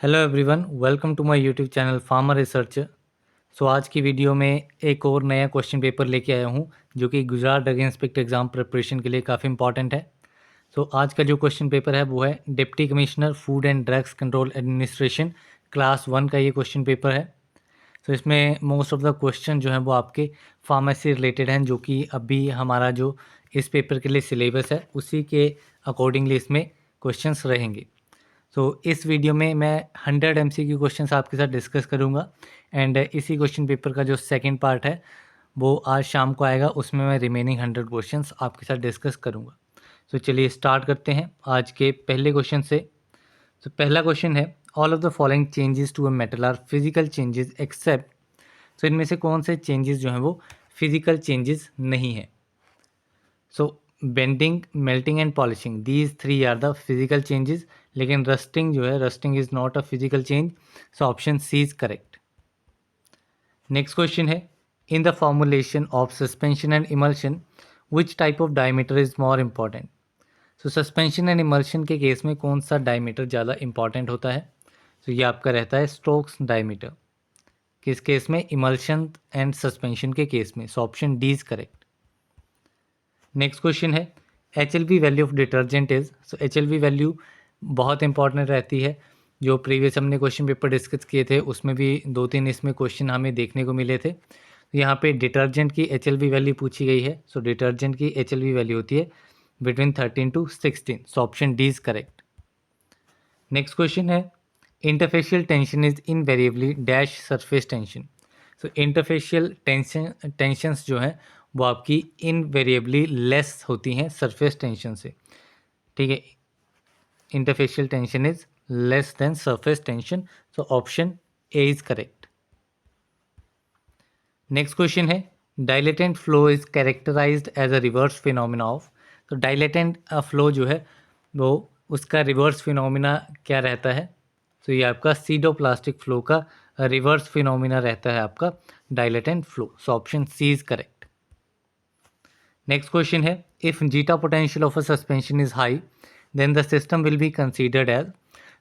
Hello everyone, welcome to my YouTube channel farmer researcher. आज की video में एक और नया क्वेश्चन पेपर लेके आया हूँ जो कि Gujarat drug inspector exam preparation के लिए काफ़ी इंपॉर्टेंट है। आज का जो क्वेश्चन पेपर है वो है deputy commissioner food and drugs control administration class 1 का ये क्वेश्चन पेपर है। इसमें मोस्ट ऑफ द क्वेश्चन जो है वो आपके फार्मेसी रिलेटेड हैं, जो कि अभी हमारा जो इस पेपर के लिए सिलेबस है उसी के अकॉर्डिंगली इसमें क्वेश्चंस रहेंगे। इस वीडियो में मैं 100 MCQ क्वेश्चंस आपके साथ डिस्कस करूंगा एंड इसी क्वेश्चन पेपर का जो सेकंड पार्ट है वो आज शाम को आएगा, उसमें मैं रिमेनिंग 100 क्वेश्चंस आपके साथ डिस्कस करूंगा। चलिए स्टार्ट करते हैं आज के पहले क्वेश्चन से। पहला क्वेश्चन है, all of the following changes to a metal are physical changes except. इनमें से कौन से चेंजेस जो हैं वो फिजिकल चेंजेस नहीं है। Bending, melting and polishing, these three are the physical changes, लेकिन रस्टिंग जो है, rusting is not a physical change. Option C is correct. Next question है, in the formulation of suspension and emulsion which type of diameter is more important. Suspension and emulsion के case में कौन सा diameter ज़्यादा important होता है। ये आपका रहता है स्टोक्स डायमीटर। किस केस में? इमल्शन एंड सस्पेंशन के केस में। Option D is correct. Next question है, HLV value of detergent is. HLV value बहुत इंपॉर्टेंट रहती है। जो प्रीवियस हमने क्वेश्चन पेपर डिस्कस किए थे उसमें भी 2-3 इसमें क्वेश्चन हमें देखने को मिले थे। यहाँ पे डिटर्जेंट की HLV वैल्यू पूछी गई है। डिटर्जेंट की HLV वैल्यू होती है between 13 to 16। Option D is correct. Next question है, interfacial tension is invariably dash surface tension. Interfacial tensions जो हैं वो आपकी इनवेरिएबली लेस होती हैं सरफेस टेंशन से। ठीक है, interfacial tension is less than surface tension. Option A is correct. Next question है, dilatant flow is characterised as a reverse phenomena of. Dilatant flow जो है वो उसका रिवर्स फिनोमिना क्या रहता है। ये आपका सीडोप्लास्टिक फ्लो का रिवर्स फिनोमिना रहता है आपका dilatant flow. Option C is correct. Next question है, if zeta potential of a suspension is high then the system will be considered as.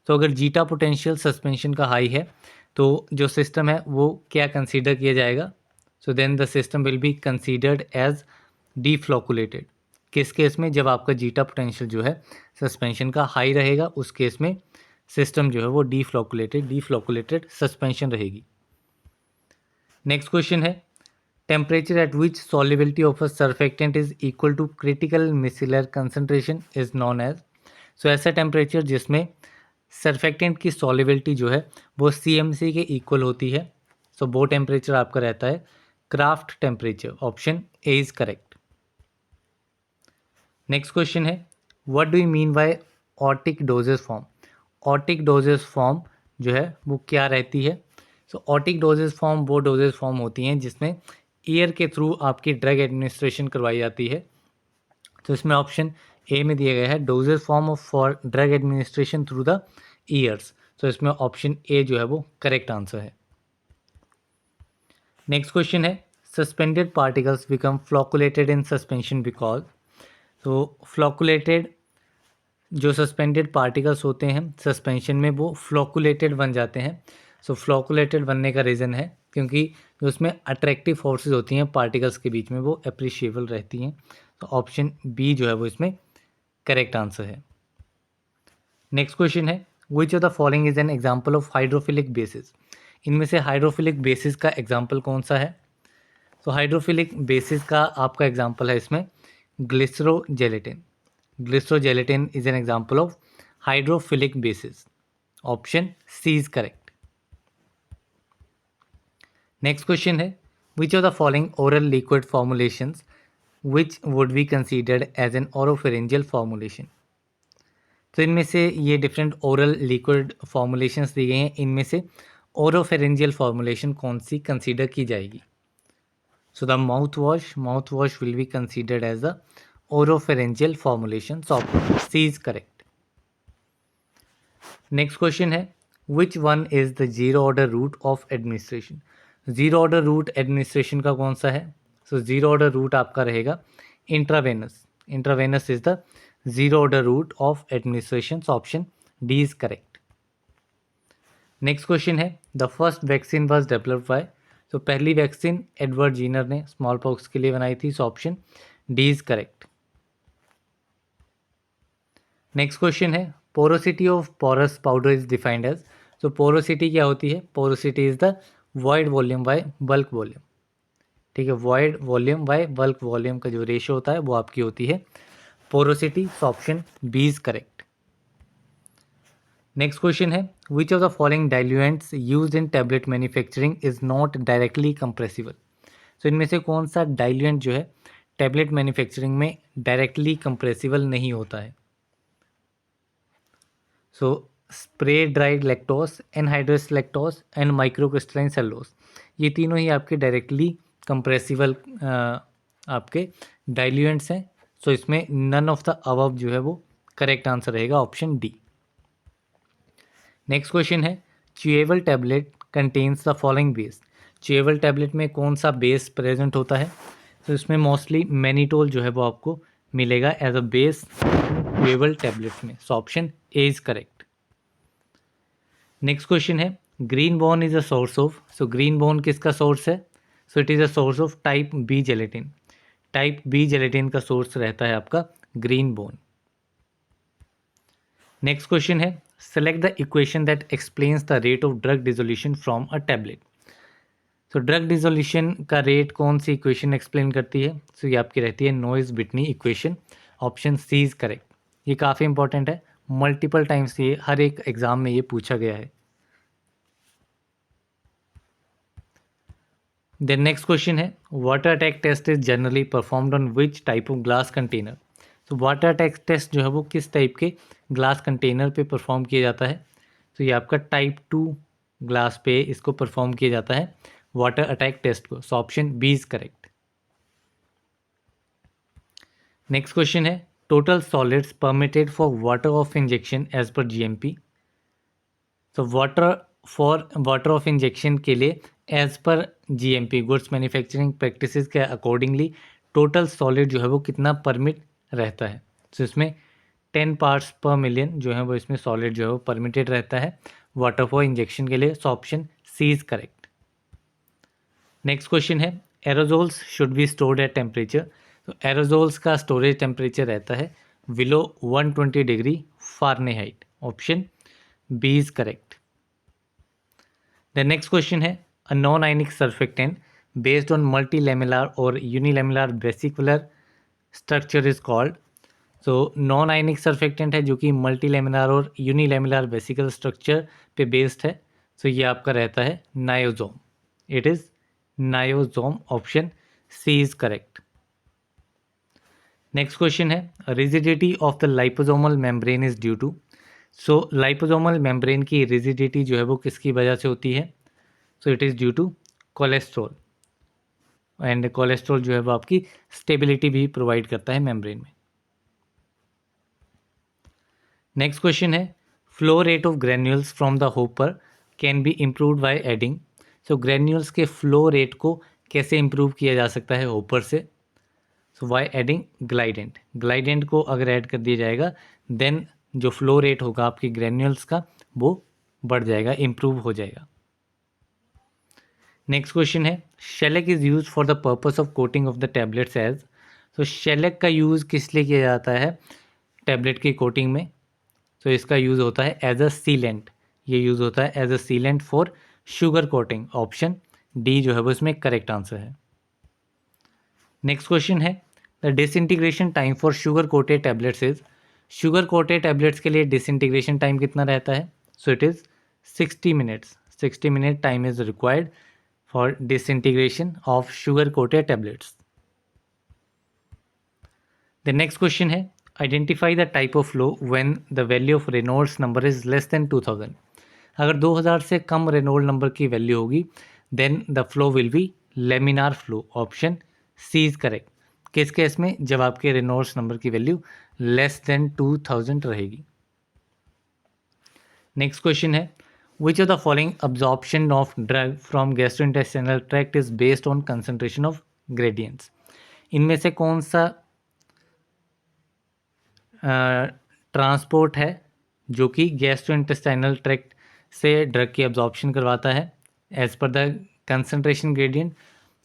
अगर जीटा पोटेंशियल सस्पेंशन का हाई है तो जो सिस्टम है वो क्या कंसीडर किया जाएगा। Then the system will be considered as deflocculated. किस केस में? जब आपका जीटा पोटेंशियल जो है सस्पेंशन का हाई रहेगा उस केस में सिस्टम जो है वो डीफ्लोकुलेटेड सस्पेंशन रहेगी। नेक्स्ट क्वेश्चन है, temperature at which solubility of a surfactant is equal to critical micellar concentration is known as. ऐसा टेम्परेचर जिसमें सर्फेक्टेंट की सॉल्युबिलिटी जो है वो CMC के इक्वल होती है। वो टेम्परेचर आपका रहता है Krafft temperature. Option A is correct. Next question है, what do you mean by otic dosage form. Otic dosage form जो है वो क्या रहती है। ऑटिक डोजेस फॉर्म वो डोजेस फॉर्म होती हैं जिसमें ईयर के थ्रू आपकी ड्रग एडमिनिस्ट्रेशन करवाई जाती है। इसमें ऑप्शन ए में दिया गया है doses form of for drug administration through the years. इसमें ऑप्शन ए जो है वो करेक्ट आंसर है। नेक्स्ट क्वेश्चन है, suspended particles become flocculated in suspension because. Flocculated जो सस्पेंडेड पार्टिकल्स होते हैं सस्पेंशन में वो फ्लोकुलेटेड बन जाते हैं। फ्लोकुलेटेड बनने का रीज़न है क्योंकि जो उसमें अट्रैक्टिव फोर्सेस होती हैं पार्टिकल्स के बीच में वो अप्रिशिएबल रहती हैं। ऑप्शन बी जो है वो इसमें करेक्ट आंसर है। नेक्स्ट क्वेश्चन है, which of the following is an example of hydrophilic basis. इनमें से हाइड्रोफिलिक बेसिस का एग्जाम्पल कौन सा है। हाइड्रोफिलिक बेसिस का आपका एग्जाम्पल है इसमें ग्लिसरोजेलेटिन। Glycerogelatin is an example of hydrophilic basis. Option C is correct. Next question है, which of the following oral liquid formulations which would be considered as an oropharyngeal formulation। इनमें से ये different oral liquid formulations दी गई हैं, इनमें से oropharyngeal formulation कौन सी consider की जाएगी। The mouth wash will be considered as the oropharyngeal formulation। Option C is correct. Next question है, which one is the zero order route of administration. Zero order route administration का कौन सा है। Zero order route आपका रहेगा intravenous. Intravenous is the zero order route of administration. Option D is correct. Next question है the first vaccine was developed by, तो पहली vaccine Edward Zener ने स्मॉल पॉक्स के लिए बनाई थी, so option D is correct. Next question है porosity of porous powder is defined as, तो पोरोसिटी क्या होती है, porosity is the void volume by bulk volume, ठीक है, void volume by bulk volume का जो रेशियो होता है वो आपकी होती है porosity, so option B is correct. Next question है which of the following diluents used in tablet manufacturing is not directly compressible, तो इनमें से कौन सा डाइल्यूएंट जो है टैबलेट मैन्युफैक्चरिंग में डायरेक्टली कंप्रेसिबल नहीं होता है। So spray dried lactose, anhydrous lactose and microcrystalline cellulose, ये तीनों ही आपके डायरेक्टली कंप्रेसिबल आपके डाइल्यूएंट्स हैं, सो इसमें नन ऑफ द अबव जो है वो करेक्ट आंसर रहेगा ऑप्शन डी। नेक्स्ट क्वेश्चन है chewable tablet contains the following base, chewable tablet में कौन सा बेस प्रेजेंट होता है, तो इसमें मोस्टली मैनिटोल जो है वो आपको मिलेगा as a base chewable tablet में, so option A is correct. Next question है green bone is a source of, so green bone किसका सोर्स है, so it is a source of type B gelatin, type B gelatin का source रहता है आपका green bone. Next question है select the equation that explains the rate of drug dissolution from a tablet, तो drug dissolution का rate कौन सी equation explain करती है, सो ये आपकी रहती है Noyes Whitney equation, option C is correct. ये काफ़ी इंपॉर्टेंट है, मल्टीपल टाइम्स ये हर एक एग्जाम में ये पूछा गया है। देन नेक्स्ट क्वेश्चन है water attack test is generally performed on which type of glass container, तो वाटर अटैक टेस्ट जो है वो किस टाइप के ग्लास कंटेनर पे परफॉर्म किया जाता है, तो ये आपका टाइप 2 ग्लास पे इसको परफॉर्म किया जाता है वाटर अटैक टेस्ट को, so option B is correct. Next question है total solids permitted for water of injection as per GMP, तो वाटर ऑफ इंजेक्शन के लिए as per GMP goods manufacturing practices के अकॉर्डिंगली टोटल सॉलिड जो है वो कितना परमिट रहता है, तो इसमें 10 पार्ट्स पर मिलियन जो है वो इसमें सॉलिड जो है वो परमिटेड रहता है वाटर फॉर इंजेक्शन के लिए, so option C is correct. Next question है aerosols should be stored at temperature, तो एरोजोल्स का स्टोरेज टेम्परेचर रहता है below 120 degree Fahrenheit, option B is correct. The next question है a non ionic surfactant based on multi lamellar और unilamellar vesicular structure is called, so non ionic surfactant है जो कि multi laminar और unilaminar vesicle structure पे based है, सो ये आपका रहता है niosome, it is niosome, option C is correct. Next question है rigidity of the liposomal membrane is due to, so liposomal membrane की रिजिडिटी जो है वो किसकी वजह से होती है, so it is due to cholesterol, and cholesterol जो है वो आपकी स्टेबिलिटी भी प्रोवाइड करता है मेम्ब्रेन में। नेक्स्ट क्वेश्चन है flow rate of granules from the hopper can be improved by adding, so granules के फ्लो रेट को कैसे इम्प्रूव किया जा सकता है होपर से, सो बाय एडिंग ग्लाइडेंट, ग्लाइडेंट को अगर ऐड कर दिया जाएगा देन जो फ्लो रेट होगा आपकी ग्रेन्यूल्स का वो बढ़ जाएगा, इम्प्रूव हो जाएगा। नेक्स्ट क्वेश्चन है shellac is use for the purpose of coating of the tablets as, तो शेलेक का यूज़ किस लिए किया जाता है टैबलेट की कोटिंग में, तो इसका यूज़ होता है एज अ सीलेंट, ये यूज़ होता है as a sealant for sugar coating, option D जो है वो इसमें करेक्ट आंसर है। नेक्स्ट क्वेश्चन है the disintegration time for sugar coated tablets is, sugar coated tablets के लिए डिसइंटीग्रेशन टाइम कितना रहता है, so it is 60 minutes, 60 minute time is required for disintegration of sugar coated tablets. The next question है identify the type of flow when the value of Reynolds number is less than 2000, अगर 2000 से कम Reynold number की value होगी then the flow will be laminar flow, option C is correct. किस case में, जब आपके रेनॉल्ड्स नंबर की वैल्यू लेस देन 2000 रहेगी। नेक्स्ट क्वेश्चन है which of the following absorption of drug from gastrointestinal tract is based on concentration of gradients, इनमें से कौन सा ट्रांसपोर्ट है जो कि गैस्ट्रोइंटेस्टाइनल ट्रैक्ट से ड्रग की एब्जॉर्प्शन करवाता है as per the concentration gradient.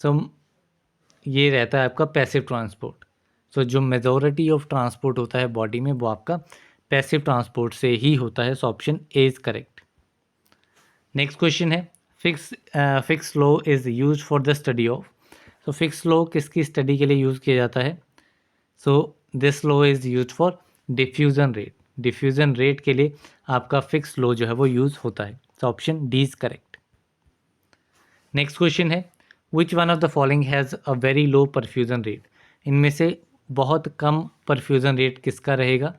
सो ये रहता है आपका पैसिव ट्रांसपोर्ट। सो जो मेजॉरिटी ऑफ ट्रांसपोर्ट होता है बॉडी में वो आपका पैसिव ट्रांसपोर्ट से ही होता है। So option A is correct. Next question है Fick's law is use for the study of. So Fick's law किसकी स्टडी के लिए यूज़ किया जाता है? So this law is use for diffusion rate. Diffusion rate के लिए आपका फिक्स लॉ जो है वो यूज़ होता है। So option D is correct. Next question है which one of the following has a very low perfusion rate. इनमें से बहुत कम परफ्यूज़न रेट किसका रहेगा?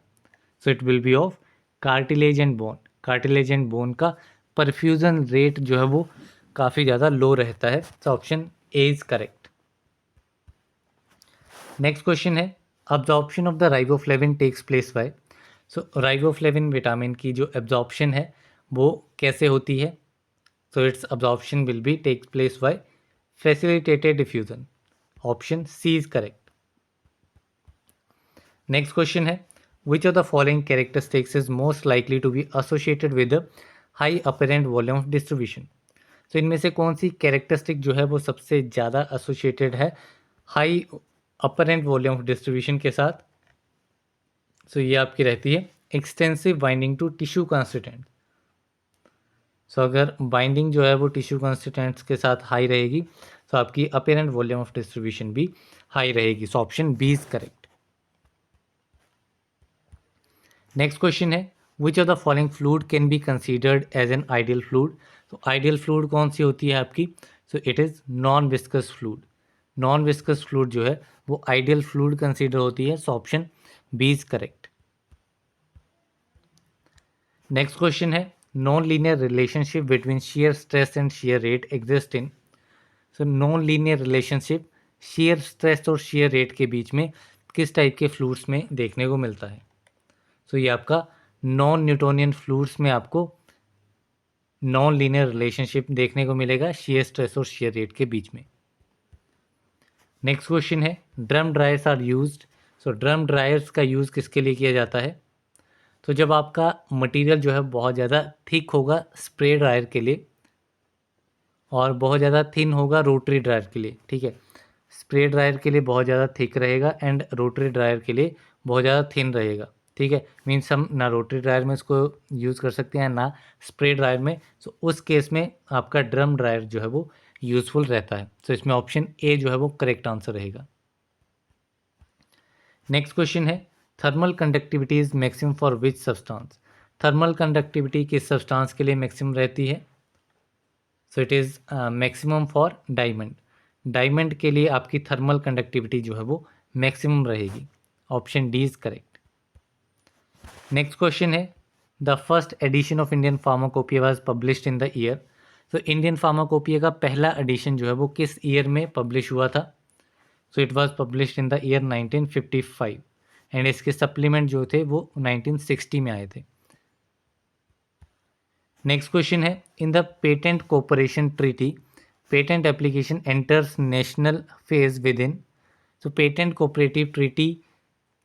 So it will be of cartilage and bone. Cartilage and bone का perfusion rate जो है वो काफ़ी ज़्यादा लो रहता है। So option A is correct. Next question है absorption of the riboflavin takes place by. So riboflavin vitamin की जो एब्जॉर्प्शन है वो कैसे होती है? So its absorption will be takes place by facilitated diffusion. Option C is correct. Next question है which of the following characteristics is most likely to be associated with high apparent volume of distribution. तो इनमें से कौन सी characteristic जो है वो सबसे ज़्यादा एसोसिएटेड है high apparent volume of distribution के साथ? सो ये आपकी रहती है extensive binding to tissue constituent. So अगर बाइंडिंग जो है वो टिश्यू कॉन्स्टिट्यूएंट्स के साथ हाई रहेगी तो आपकी अपीरेंट वॉल्यूम ऑफ डिस्ट्रीब्यूशन भी हाई रहेगी। So option B is correct. Next question है which of the following fluid can be considered as an ideal fluid. तो आइडियल फ्लूइड कौन सी होती है आपकी? So it is non viscous fluid. Non viscous fluid जो है वो आइडियल फ्लूइड कंसीडर होती है। So option B is correct. Next question है non linear relationship between shear stress and shear rate exist in. So non linear relationship shear stress और shear rate के बीच में किस टाइप के फ्लूइड्स में देखने को मिलता है? सो ये आपका नॉन न्यूटोनियन फ्लूइड्स में आपको नॉन लीनियर रिलेशनशिप देखने को मिलेगा shear स्ट्रेस और shear रेट के बीच में। नेक्स्ट क्वेश्चन है drum dryers are used. So drum dryers का यूज़ किसके लिए किया जाता है? तो जब आपका मटेरियल जो है बहुत ज़्यादा थिक होगा स्प्रे ड्रायर के लिए और बहुत ज़्यादा थिन होगा रोटरी ड्रायर के लिए। ठीक है, स्प्रे ड्रायर के लिए बहुत ज़्यादा थिक रहेगा एंड रोटरी ड्रायर के लिए बहुत ज़्यादा थिन रहेगा। ठीक है, मीन्स हम ना रोटरी ड्रायर में इसको यूज़ कर सकते हैं ना स्प्रे ड्रायर में। सो उस केस में आपका ड्रम ड्रायर जो है वो यूज़फुल रहता है। सो इसमें ऑप्शन ए जो है वो करेक्ट आंसर रहेगा। नेक्स्ट क्वेश्चन है thermal conductivity is maximum for which substance. Thermal conductivity किस सब्सटेंस के लिए मैक्सिमम रहती है? So it is maximum for diamond. Diamond के लिए आपकी थर्मल कंडक्टिविटी जो है वो मैक्सिमम रहेगी। Option D is correct. Next question है the first edition of Indian pharmacopoeia was published in the year. तो इंडियन फार्माकोपिया का पहला एडिशन जो है वो किस ईयर में पब्लिश हुआ था? So it was published in the year 1955 and इसके सप्लीमेंट जो थे वो 1960 में आए थे। नेक्स्ट क्वेश्चन है in the patent cooperation treaty patent application enters national phase with in. तो पेटेंट कोऑपरेटिव ट्रीटी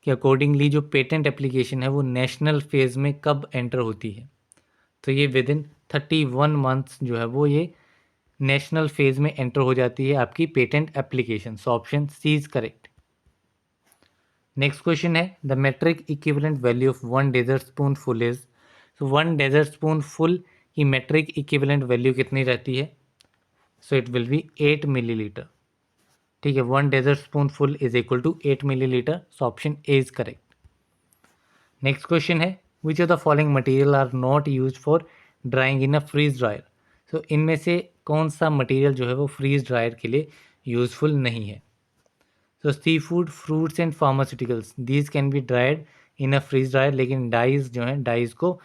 के अकॉर्डिंगली जो पेटेंट एप्लीकेशन है वो नेशनल फेज में कब एंटर होती है? तो ये विद इन 31 मंथ्स जो है वो ये नेशनल फेज में एंटर हो जाती है आपकी patent application. So option C is correct. Next question है the metric equivalent value of one dessert spoon full is. So one dessert spoon full की मेट्रिक इक्विवेलेंट वैल्यू कितनी रहती है? So it will be 8 millilitre. ठीक है, one dessert spoon full is equal to 8 millilitre. So option A is correct. Next question है which of the following material are not use for drawing in a freeze dryer. सो इनमें से कौन सा material जो है वो फ्रीज ड्रायर के लिए यूजफुल नहीं है? So seafood fruits and pharmaceuticals these can be dried in a freeze dryer, लेकिन डाइज जो है डाइज को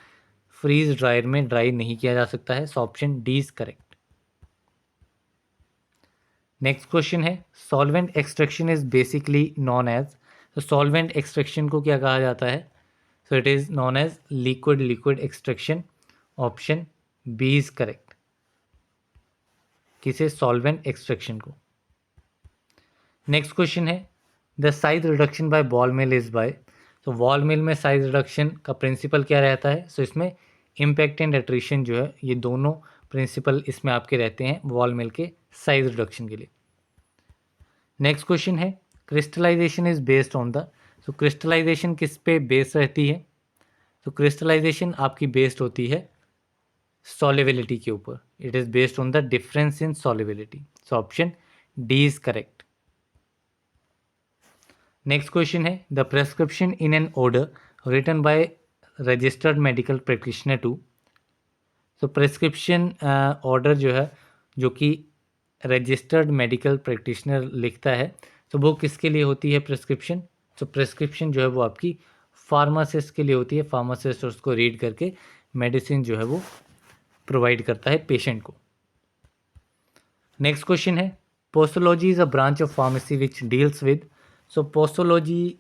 फ्रीज ड्रायर में ड्राई नहीं किया जा सकता है। So option D is correct. Next question है solvent extraction is basically known as. तो सॉल्वेंट एक्सट्रैक्शन को क्या कहा जाता है? So it is known as liquid liquid extraction. Option B is correct. किसे? सॉल्वेंट एक्सट्रैक्शन को। नेक्स्ट क्वेश्चन है the size reduction by ball mill is by. तो बॉल मिल में साइज रिडक्शन का प्रिंसिपल क्या रहता है? सो इसमें इम्पैक्ट एंड एट्रिशन जो है, ये दोनों प्रिंसिपल इसमें आपके रहते हैं बॉल मिल के साइज रिडक्शन के लिए। नेक्स्ट क्वेश्चन है crystallization is based on the, तो क्रिस्टलाइजेशन किस पे बेस रहती है? तो क्रिस्टलाइजेशन आपकी बेस्ड होती है सॉल्युबिलिटी के ऊपर, it is based on the difference in solubility, so option D is correct. Next question है the prescription in an order written by registered medical practitioner to, तो प्रेस्क्रिप्शन ऑर्डर जो है जो कि रजिस्टर्ड मेडिकल प्रैक्टिशनर लिखता है, तो वो किसके लिए होती है प्रेस्क्रिप्शन? तो प्रेस्क्रिप्शन जो है वो आपकी फार्मासिस्ट के लिए होती है, फार्मासिस्ट उसको रीड करके मेडिसिन जो है वो प्रोवाइड करता है पेशेंट को। नेक्स्ट क्वेश्चन है posology is a branch of pharmacy which deals with, so posology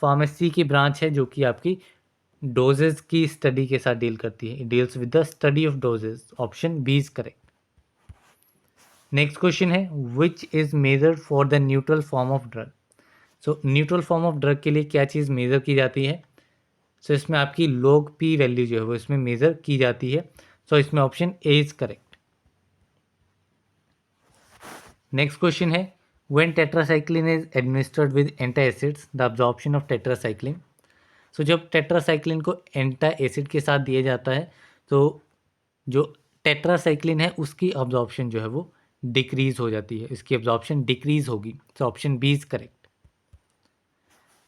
pharmacy की ब्रांच है जो कि आपकी डोजेज की स्टडी के साथ डील करती है, deals with the study of dosages, option B is correct. Next question है which is measured for the neutral form of drug, so neutral form of drug के लिए क्या चीज़ मेज़र की जाती है? सो इसमें आपकी लॉग पी वैल्यू जो है वो इसमें मेज़र की जाती है, सो इसमें option A is correct. Next question है when tetracycline is administered with antacids the absorption of tetracycline, so जब टेट्रासाइक्लिन को एंटा एसिड के साथ दिया जाता है तो जो टेट्रासाइक्लिन है उसकी अब्जॉर्प्शन जो है वो डिक्रीज हो जाती है, इसकी अब्जॉर्प्शन डिक्रीज होगी, तो option B is correct.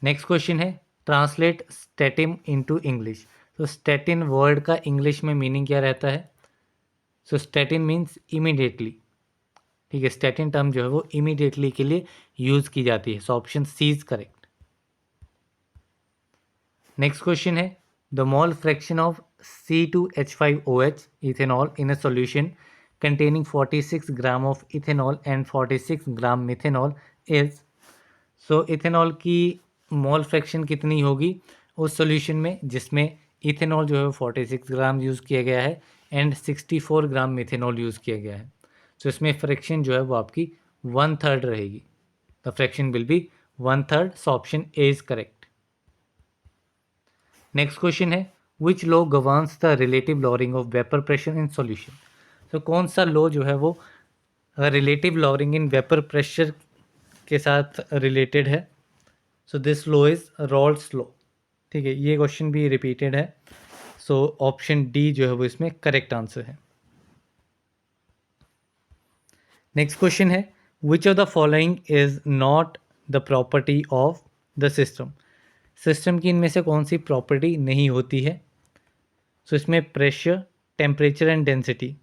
Next question है ट्रांसलेट स्टैटिन इनटू इंग्लिश, तो स्टैटिन वर्ड का इंग्लिश में मीनिंग क्या रहता है? सो स्टैटिन मीन्स इमीडिएटली, ठीक है, स्टैटिन टर्म जो है वो इमीडिएटली के लिए यूज की जाती है, so option C is correct. Next question है the mole fraction of C2H5OH ethanol in a solution containing 46 gram of ethanol and 46 gram methanol is, so ethanol की मोल फ्रैक्शन कितनी होगी उस सॉल्यूशन में जिसमें इथेनॉल जो है वो 46 ग्राम यूज़ किया गया है एंड 64 ग्राम मिथेनॉल यूज़ किया गया है, तो इसमें फ्रैक्शन जो है वो आपकी 1/3 रहेगी, the fraction will be 1/3, so option A is correct. Next question है which law governs the relative lowering of vapour pressure in solution, तो कौन सा लॉ जो है वो relative lowering in vapour pressure के साथ रिलेटेड है? So this law is Raoult's law, ठीक है, ये क्वेश्चन भी रिपीटेड है, सो ऑप्शन डी जो है वो इसमें करेक्ट आंसर है। नेक्स्ट क्वेश्चन है which of the following is not the property of the system, system की इनमें से कौन सी प्रॉपर्टी नहीं होती है? सो इसमें pressure, temperature and density,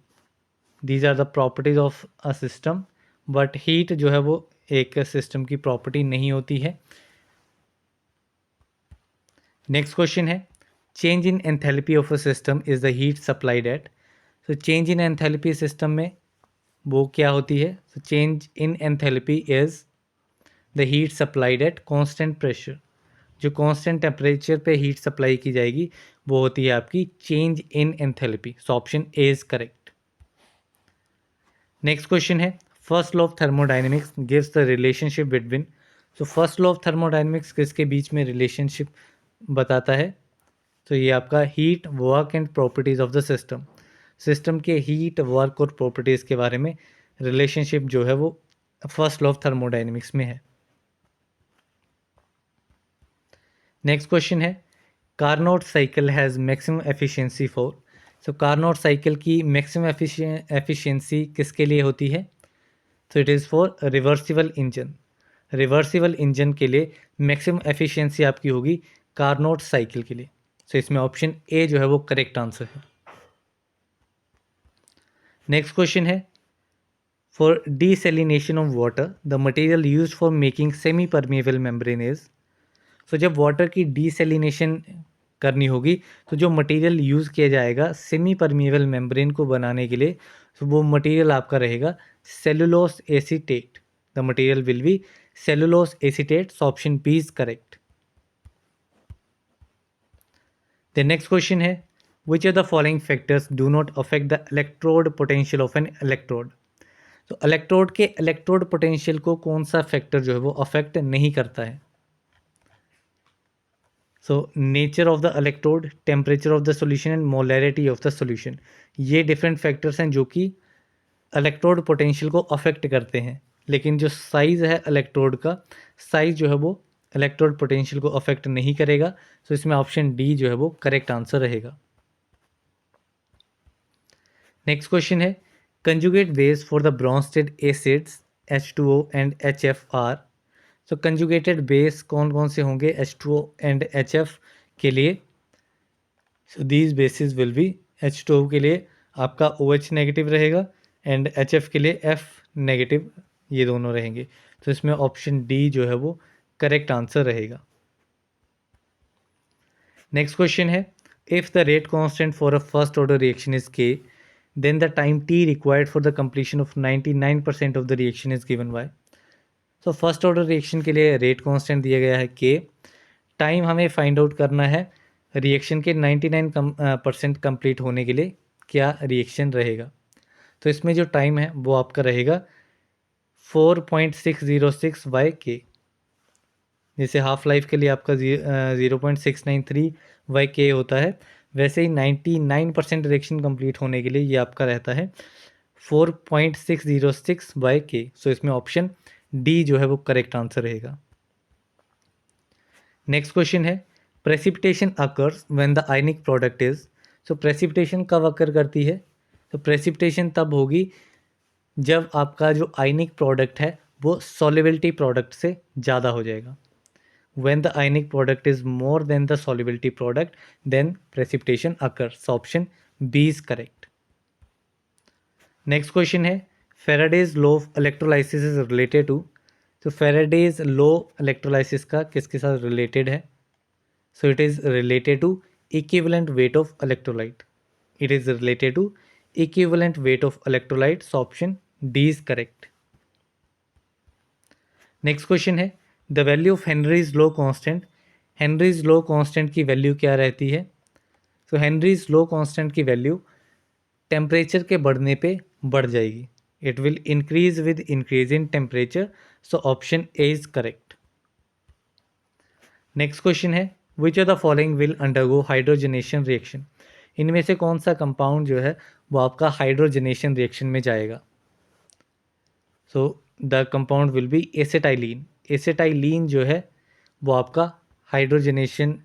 these are the properties of a system, but heat जो है वो एक सिस्टम की प्रॉपर्टी नहीं होती है। नेक्स्ट क्वेश्चन है change in enthalpy of a system is the heat supplied at, तो चेंज इन एंथैल्पी सिस्टम में वो क्या होती है? So change in enthalpy is the heat supplied at constant pressure, जो कांस्टेंट टेम्परेचर पे हीट सप्लाई की जाएगी वो होती है आपकी change in enthalpy, so option A is correct. Next question है first law of thermodynamics gives the relationship between, so first law of thermodynamics किसके बीच में रिलेशनशिप बताता है? तो ये आपका heat work and properties of the system, system के heat work और प्रॉपर्टीज़ के बारे में रिलेशनशिप जो है वो फर्स्ट लॉ ऑफ थर्मोडाइनमिक्स में है। नेक्स्ट क्वेश्चन है Carnot cycle has maximum efficiency for, so Carnot cycle की मैक्सिमम एफिशिएंसी किसके लिए होती है? तो it is for reversible engine, reversible engine के लिए मैक्सिमम एफिशिएंसी आपकी होगी कार्नोट साइकिल के लिए, सो इसमें ऑप्शन ए जो है वो करेक्ट आंसर है। नेक्स्ट क्वेश्चन है for desalination of water the material use for making semi permeable membrane is, so जब वाटर की डीसेलिनेशन करनी होगी तो जो मटेरियल यूज़ किया जाएगा सेमी परमिएबल मेम्ब्रेन को बनाने के लिए, तो वो मटेरियल आपका रहेगा cellulose acetate, the material will be cellulose acetate, so option B is correct. The next question है which are the following factors do not affect the electrode potential of an electrode, तो electrode के electrode potential को कौन सा factor जो है वो affect नहीं करता है? So nature of the electrode, temperature of the solution and molarity of the solution, ये डिफरेंट फैक्टर्स हैं जो कि इलेक्ट्रोड पोटेंशियल को अफेक्ट करते हैं। लेकिन जो साइज़ है इलेक्ट्रोड का, साइज़ जो है वो इलेक्ट्रोड पोटेंशियल को अफेक्ट नहीं करेगा। सो इसमें ऑप्शन डी जो है वो करेक्ट आंसर रहेगा। नेक्स्ट क्वेश्चन है, conjugate base for the Bronsted acids H2O and HF are. So conjugated base कौन कौन से होंगे H2O एंड HF के लिए? So these bases will be, H2O के लिए आपका OH नेगेटिव रहेगा एंड HF के लिए F नेगेटिव, ये दोनों रहेंगे। तो इसमें ऑप्शन डी जो है वो करेक्ट आंसर रहेगा। नेक्स्ट क्वेश्चन है, if the rate constant for a first order reaction is K, then the time t required for the completion of 99% of the reaction is given by। तो first order reaction के लिए rate constant दिया गया है K, time हमें find out करना है reaction के 99% कंप्लीट होने के लिए क्या रिएक्शन रहेगा। तो इसमें जो टाइम है वो आपका रहेगा 4.606 बाई के। जैसे हाफ लाइफ के लिए आपका 0.693 बाई के होता है, वैसे ही 99% रिएक्शन कंप्लीट होने के लिए ये आपका रहता है 4.606 बाई के। सो इसमें ऑप्शन डी जो है वो करेक्ट आंसर रहेगा। नेक्स्ट क्वेश्चन है, precipitation occurs when the ionic product is. So precipitation कब अकर करती है? तो प्रेसिपिटेशन तब होगी जब आपका जो आयनिक प्रोडक्ट है वो सॉल्युबिलिटी प्रोडक्ट से ज़्यादा हो जाएगा। When the ionic product is more than the solubility product, then precipitation occurs. So option B is correct. Next question है, Faraday's law of electrolysis is related to। तो Faraday's law electrolysis का किसके साथ related है? So it is related to equivalent weight of electrolyte. It is related to equivalent weight of electrolyte. So option D is correct. Next question है, the value of Henry's law constant. Henry's law constant की value क्या रहती है? तो Henry's law constant की value temperature के बढ़ने पे बढ़ जाएगी। It will increase with increase in temperature. So option A is correct. Next question है, which of the following will undergo hydrogenation reaction. इनमें से कौन सा कंपाउंड जो है वो आपका हाइड्रोजनेशन रिएक्शन में जाएगा? So the compound will be acetylene. Acetylene जो है वो आपका हाइड्रोजनेशन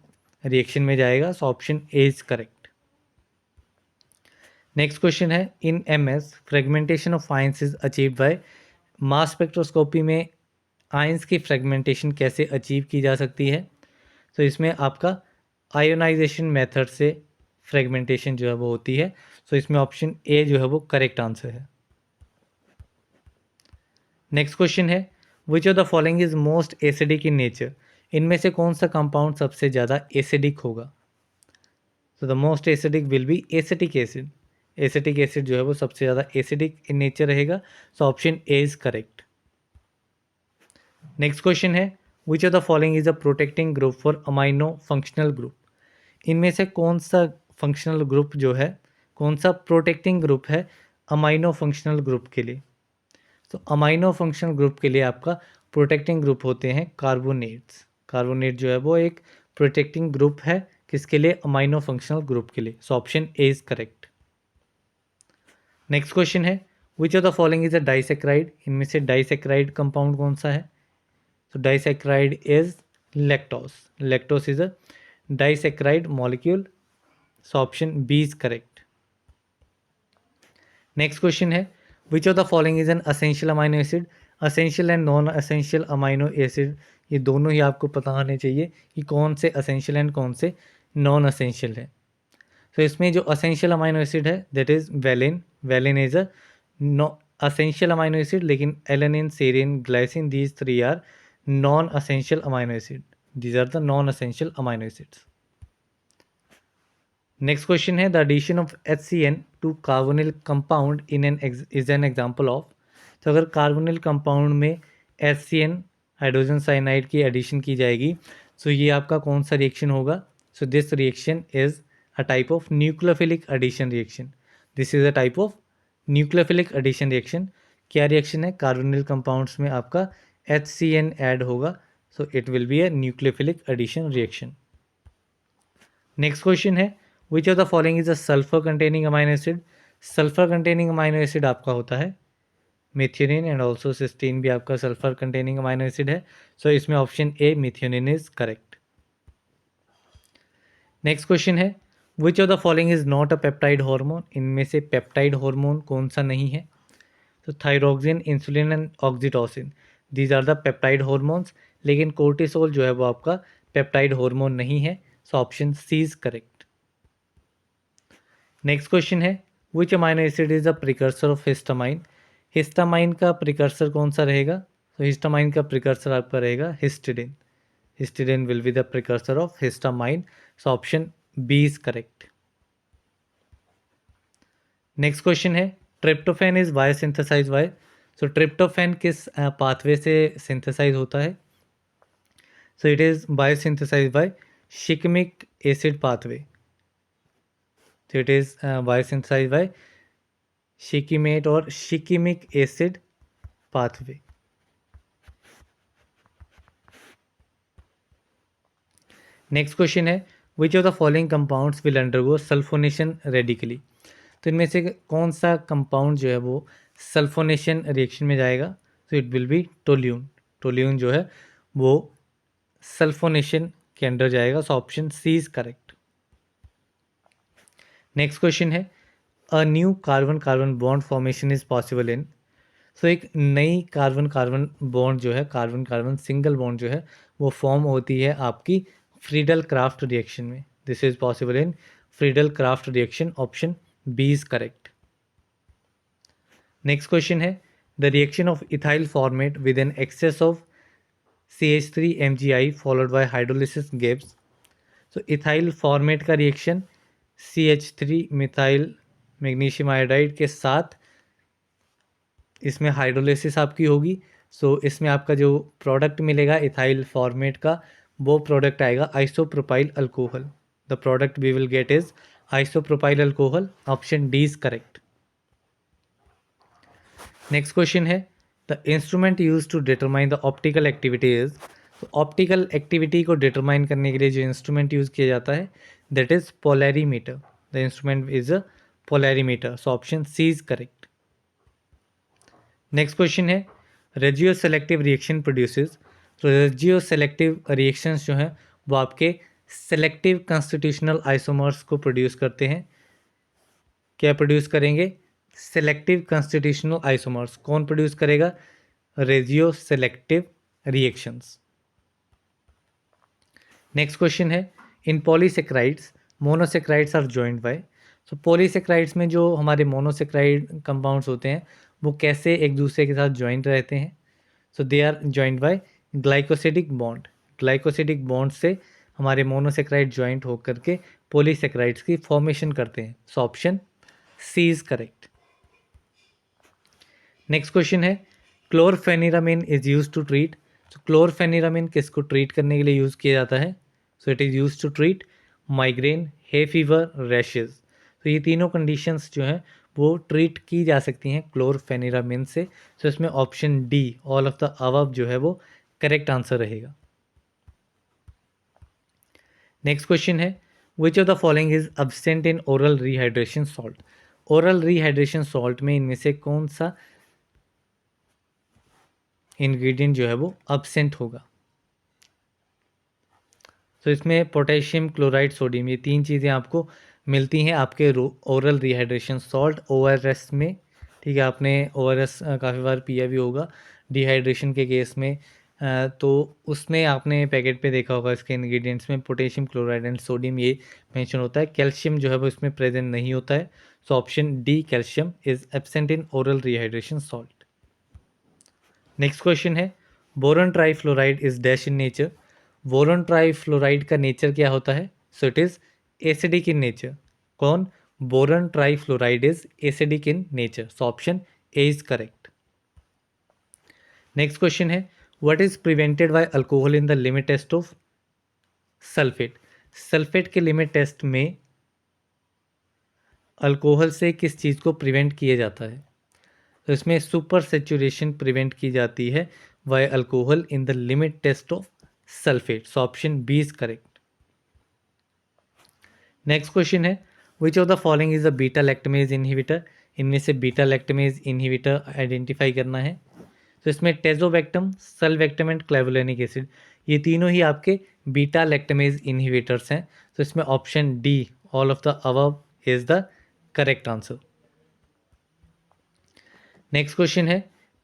रिएक्शन में जाएगा। So option A is correct. Next question है, in MS fragmentation of ions is achieved by. Mass spectroscopy में आयंस की फ्रेगमेंटेशन कैसे अचीव की जा सकती है? तो इसमें आपका आयोनाइजेशन मेथड से फ्रेगमेंटेशन जो है वो होती है। सो इसमें ऑप्शन ए जो है वो करेक्ट आंसर है। नेक्स्ट क्वेश्चन है, which of the following is most acidic in nature. इनमें से कौन सा कंपाउंड सबसे ज़्यादा एसिडिक होगा? तो the most acidic will be acetic acid. Acetic acid जो है वो सबसे ज़्यादा एसिडिक इन नेचर रहेगा। So option A is correct. Next question है, which of the following is a protecting group for amino functional group. इनमें से कौन सा फंक्शनल ग्रुप जो है, कौन सा प्रोटेक्टिंग ग्रुप है अमाइनो फंक्शनल ग्रुप के लिए? तो अमाइनो फंक्शनल ग्रुप के लिए आपका प्रोटेक्टिंग ग्रुप होते हैं कार्बोनेट्स। कार्बोनेट जो है वो एक प्रोटेक्टिंग ग्रुप है किसके लिए? अमाइनो फंक्शनल ग्रुप के लिए। So option A is correct. Next question है, which of the following is a disaccharide. इनमें से डाइसेक्राइड कंपाउंड कौन सा है? तो disaccharide is lactose. Lactose is a disaccharide molecule. So option B is correct. Next question है, which of the following is an essential amino acid. Essential and non essential amino acid, ये दोनों ही आपको पता होने चाहिए कि कौन से असेंशियल एंड कौन से नॉन असेंशियल है। तो इसमें जो असेंशियल अमाइनो एसिड है that is valine. Valine is a no essential amino acid, लेकिन alanine, serine, glycine, these three are non essential amino acid. These are the non essential amino acids. Next question है, the addition of HCN to carbonyl compound in an is an example of. तो अगर carbonyl compound में HCN hydrogen cyanide की addition की जाएगी, तो ये आपका कौन सा रिएक्शन होगा? So this reaction is a type of nucleophilic addition reaction. This is a type of nucleophilic addition reaction. क्या रिएक्शन है? कार्बोनिल कंपाउंड्स में आपका HCN ऐड होगा। So it will be a nucleophilic addition reaction. Next question है which of the following is a sulphur containing amino acid. Sulphur containing amino acid आपका होता है methionine and also cysteine भी आपका sulphur containing amino acid है। So इसमें option A methionine is correct. Next question है which of the following is not a peptide hormone. इनमें से पेप्टाइड हार्मोन कौन सा नहीं है। तो thyroxine, insulin and oxytocin, these are the peptide hormones. लेकिन कोर्टिसोल जो है वो आपका पेप्टाइड हार्मोन नहीं है। So option C is correct. Next question है which amino acid is the precursor of histamine. Histamine का प्रिकर्सर कौन सा रहेगा। तो हिस्टामाइन का प्रिकर्सर आपका रहेगा histidine. Histidine will be the precursor of histamine. So option B is correct. Next question है tryptophan is by synthesize by. So tryptophan किस पाथवे से सिंथेसाइज होता है। So it is by synthesize by shikimic acid pathway. तो it is by synthesize by shikimate और shikimic acid pathway. Next question है which of the following compounds will undergo sulphonation radically. तो इनमें से कौन सा कंपाउंड जो है वो सल्फोनेशन रिएक्शन में जाएगा। तो it will be toluene. Toluene जो है वो सल्फोनेशन के अंडर जाएगा। So option C is correct. Next question है a new carbon carbon bond formation is possible in. So एक नई कार्बन कार्बन बॉन्ड जो है, कार्बन कार्बन सिंगल बॉन्ड जो है वो फॉर्म होती है आपकी फ्रीडल क्राफ्ट रिएक्शन में। This is possible in Friedel Craft reaction. Option B is correct. Next question है the reaction of ethyl formate with an excess of CH3 MgI followed by hydrolysis gives. तो ethyl formate का reaction CH3 methyl magnesium iodide के साथ इसमें hydrolysis आपकी होगी। सो इसमें आपका जो प्रोडक्ट मिलेगा इथाइल फॉर्मेट का वो प्रोडक्ट आएगा isopropyl alcohol. The product we will get is isopropyl alcohol. Option D is correct. Next question है the instrument use to determine the optical activity is. तो ऑप्टिकल एक्टिविटी को determine करने के लिए जो इंस्ट्रूमेंट यूज किया जाता है that is polarimeter. The instrument is a polarimeter. So option C is correct. Next question है रेजियो सेलेक्टिव रिएक्शन प्रोड्यूसेस। तो रेजियो सेलेक्टिव रिएक्शंस जो हैं वो आपके सेलेक्टिव कॉन्स्टिट्यूशनल आइसोमर्स को प्रोड्यूस करते हैं। क्या प्रोड्यूस करेंगे। Selective constitutional isomers. कौन प्रोड्यूस करेगा। Regioselective reactions. Next question है in polysaccharides monosaccharides are joined by. So polysaccharides में जो हमारे मोनोसेक्राइड कंपाउंड्स होते हैं वो कैसे एक दूसरे के साथ ज्वाइंट रहते हैं। So they are joint by glycosidic bond. Glycosidic bond से हमारे मोनोसेक्राइड ज्वाइंट होकर के पॉलीसेक्राइड्स की फॉर्मेशन करते हैं। So option C is correct. Next question है chlorpheniramine is use to treat. तो क्लोरफेनिरामिन किसको ट्रीट करने के लिए यूज़ किया जाता है। So it is use to treat migraine, hay fever, rashes. तो ये तीनों कंडीशंस जो हैं वो ट्रीट की जा सकती हैं क्लोरफेनिरामिन से। सो इसमें option D all of the above जो है वो करेक्ट आंसर रहेगा। नेक्स्ट क्वेश्चन है which of the following is absent in oral rehydration salt. Oral rehydration salt में इनमें से कौन सा इंग्रेडिएंट जो है वो अब्सेंट होगा। तो इसमें पोटेशियम क्लोराइड, सोडियम, ये तीन चीज़ें आपको मिलती हैं आपके ओरल रिहाइड्रेशन सॉल्ट ORS में। ठीक है, आपने ORS काफ़ी बार पिया भी होगा डिहाइड्रेशन के केस में। तो उसमें आपने पैकेट पे देखा होगा इसके इंग्रेडिएंट्स में पोटेशियम क्लोराइड एंड सोडियम ये मेंशन होता है। कैल्शियम जो है वो इसमें प्रेजेंट नहीं होता है। So option D calcium is absent in oral rehydration salt. Next question है boron trifluoride is dash in nature. Boron trifluoride का नेचर क्या होता है। So it is acidic in nature. कौन। Boron trifluoride is acidic in nature. So option A is correct. Next question है what is prevented by alcohol in the limit test of sulphate. Sulphate के limit test में alcohol से किस चीज़ को prevent किया जाता है। तो इसमें सुपर सेचुरेशन प्रिवेंट की जाती है by alcohol in the limit test of sulphate. So option B is correct. Next question है which of the following is a beta lactamase inhibitor. इनमें से बीटा लैक्टमेज इनहिबिटर आइडेंटिफाई करना है। तो इसमें टेजोबैक्टम, सल्वेक्टम एंड क्लेवुलेनिक एसिड, ये तीनों ही आपके बीटा लैक्टमेज इनहिबिटर्स हैं। तो इसमें option D, all of the above, is the correct answer. Next question है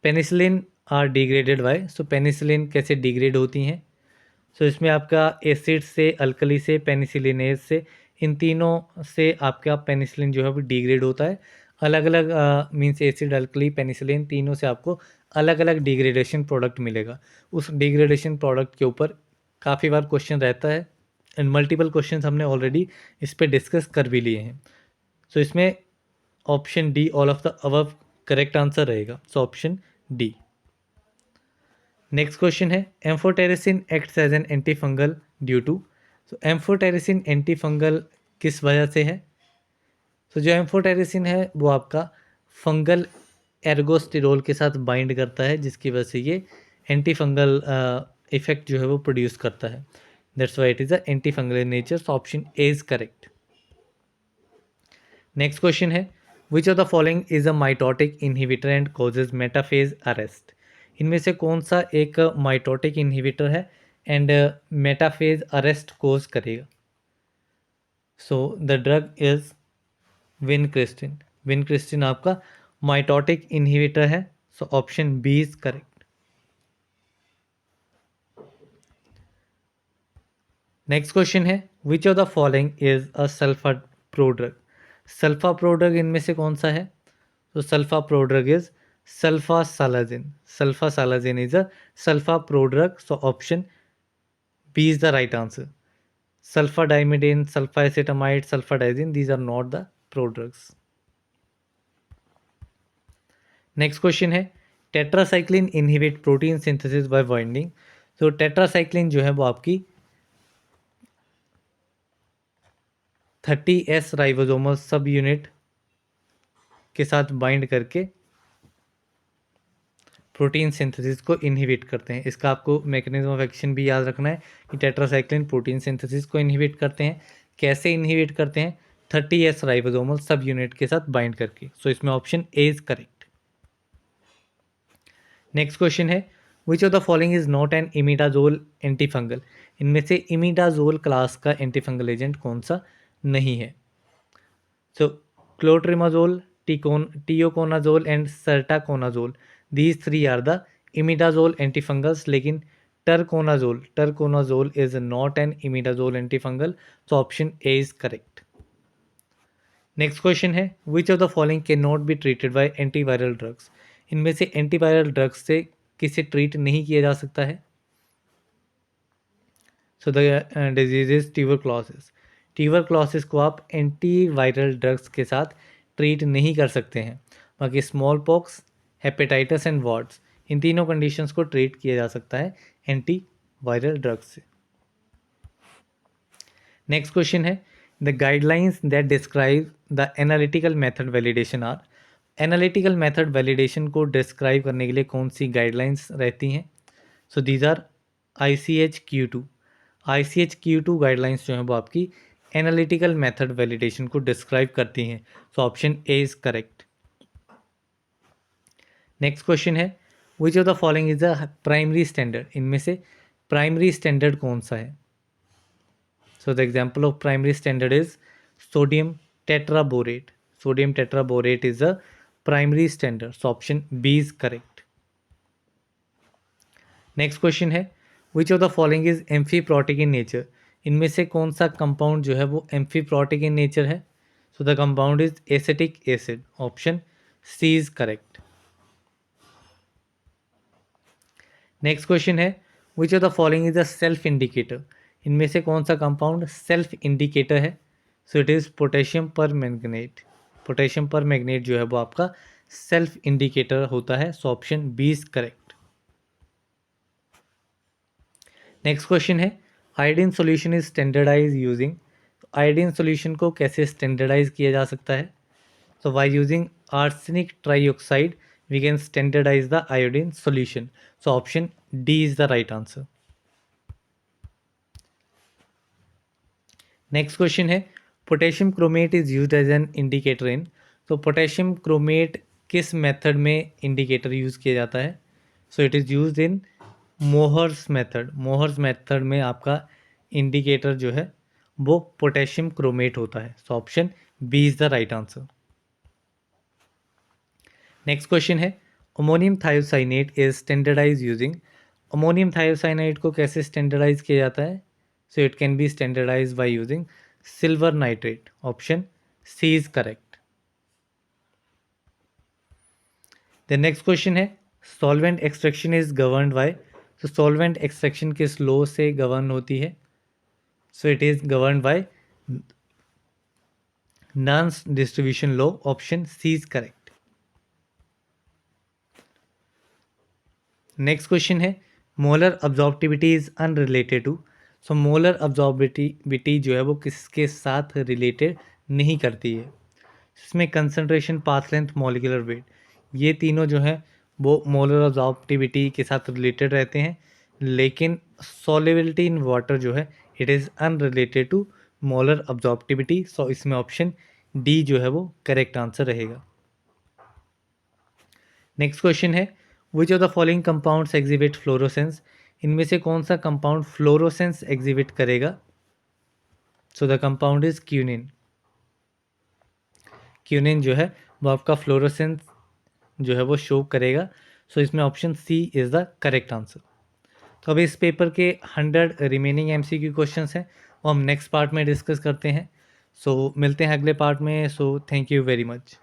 penicillin are degraded by. So penicillin कैसे डिग्रेड होती हैं। सो इसमें आपका एसिड से, अल्कली से, पेनिसिलिनेज से, इन तीनों से आपका पेनिसिलिन जो है वो डिग्रेड होता है। अलग अलग मीन्स एसिड, अल्कली, पेनिसिलिन, तीनों से आपको अलग अलग डिग्रेडेशन प्रोडक्ट मिलेगा। उस डिग्रेडेशन प्रोडक्ट के ऊपर काफ़ी बार क्वेश्चन रहता है एंड मल्टीपल क्वेश्चन हमने ऑलरेडी इस पर डिस्कस कर भी लिए हैं। सो इसमें option D, all of the above, correct answer रहेगा। So option D. Next question है amphotericin acts as an antifungal due to. तो एम्फोटेरिसिन एंटी फंगल किस वजह से है। तो जो एम्फोटेरिसिन है वो आपका फंगल एर्गोस्टिरोल के साथ बाइंड करता है, जिसकी वजह से ये एंटी फंगल इफेक्ट जो है वो प्रोड्यूस करता है। That's why it is a antifungal in nature. So option A is correct. Next question है which of the following is a mitotic inhibitor and causes metaphase arrest. इनमें से कौन सा एक माइटोटिक इनहिबिटर है and metaphase arrest cause करेगा। So the drug is vincristine. Vincristine आपका mitotic inhibitor है। So option B is correct. Next question है which of the following is a sulfa prodrug. Sulfa prodrug इनमें से कौन सा है। तो sulfa prodrug is sulfasalazine. Sulfasalazine is a sulfa prodrug. So option B is the right answer. Sulfadimidine, sulfacetamide, sulfadiazine, these are not the prodrugs. Next question है tetracycline inhibit protein synthesis by binding. तो tetracycline जो है वो आपकी 30S ribosomal सब unit के साथ bind करके प्रोटीन सिंथेसिस को इनहिबिट करते हैं। इसका आपको मैकेनिज्म ऑफ एक्शन भी याद रखना है कि टेट्रासाइक्लिन प्रोटीन सिंथेसिस को इनहिबिट करते हैं। कैसे इनहिबिट करते हैं। 30S राइबोसोमल सब यूनिट के साथ बाइंड करके। सो इसमें option A is correct. Next question है which of the following is not an imidazole antifungal. इनमें से इमिडाजोल क्लास का एंटीफंगल एजेंट कौन सा नहीं है। So clotrimazole, tioconazole and sertaconazole, these three are the imidazole antifungals. लेकिन terconazole is not an imidazole antifungal. So option A is correct. Next question है which of the following can not be treated by antiviral drugs. इनमें से antiviral drugs से किसे treat नहीं किया जा सकता है। So the disease is tuberculosis. Tuberculosis को आप एंटीवायरल ड्रग्स के साथ ट्रीट नहीं कर सकते हैं। बाकी smallpox, hepatitis and warts, इन तीनों कंडीशंस को ट्रीट किया जा सकता है एंटीवायरल ड्रग्स से। नेक्स्ट क्वेश्चन है the guidelines that describe the analytical method validation are. Analytical method validation को डिस्क्राइब करने के लिए कौन सी गाइडलाइंस रहती हैं। So these are ICH-Q2। ICH-Q2 guidelines जो हैं वो आपकी एनालिटिकल मेथड वैलिडेशन को डिस्क्राइब करती हैं। So option A is correct. Next question है which of the following is the primary standard. इनमें से प्राइमरी स्टैंडर्ड कौन सा है। So the example of primary standard is sodium tetraborate. Sodium tetraborate is a primary standard. So option B is correct. Next question है which of the following is amphiprotic in nature। इनमें से कौन सा compound जो है वो amphiprotic in nature है। So the compound is acetic acid. Option C is correct. Next question है which of the following is a self indicator. इनमें से कौन सा कंपाउंड सेल्फ इंडिकेटर है। So it is potassium permanganate. Potassium permanganate जो है वो आपका सेल्फ इंडिकेटर होता है। So option B is correct. Next question है iodine solution is standardize using. Iodine solution को कैसे स्टैंडर्डाइज किया जा सकता है। So by using arsenic trioxide we can standardize the iodine solution. So option D is the right answer. Next question है potassium chromate is use as an indicator in, तो potassium chromate किस method में indicator use किया जाता है? So it is use in Mohr's method. Mohr's method में आपका indicator जो है वो पोटेशियम क्रोमेट होता है। So option B is the right answer. Next question है ammonium thiocyanate is standardize using. Ammonium thiocyanate को कैसे स्टैंडर्डाइज किया जाता है? So it can be standardize by using silver nitrate. Option C is correct. The next question है solvent extraction is governed by. तो solvent extraction किस law से govern होती है? So it is governed by नॉन्स distribution law. Option C is correct. Next question है molar absorptivity is unrelated to. So molar absorptivity जो है वो किसके साथ रिलेटेड नहीं करती है? इसमें concentration, path length, molecular weight, ये तीनों जो हैं वो मोलर अब्जॉर्प्टिविटी के साथ रिलेटेड रहते हैं, लेकिन सॉल्युबिलिटी इन वाटर जो है it is unrelated to molar absorptivity. So इसमें ऑप्शन डी जो है वो करेक्ट आंसर रहेगा। नेक्स्ट क्वेश्चन है which of the following compounds exhibit fluorescence. इनमें से कौन सा कंपाउंड फ्लोरोसेंस एग्जिबिट करेगा? So the compound is quinine. Quinine जो है वो आपका फ्लोरोसेंस जो है वो शो करेगा। सो इसमें option C is the correct answer. तो अब इस पेपर के 100 रिमेनिंग MCQ क्वेश्चंस हैं वो हम नेक्स्ट पार्ट में डिस्कस करते हैं। सो मिलते हैं अगले पार्ट में। So thank you very much.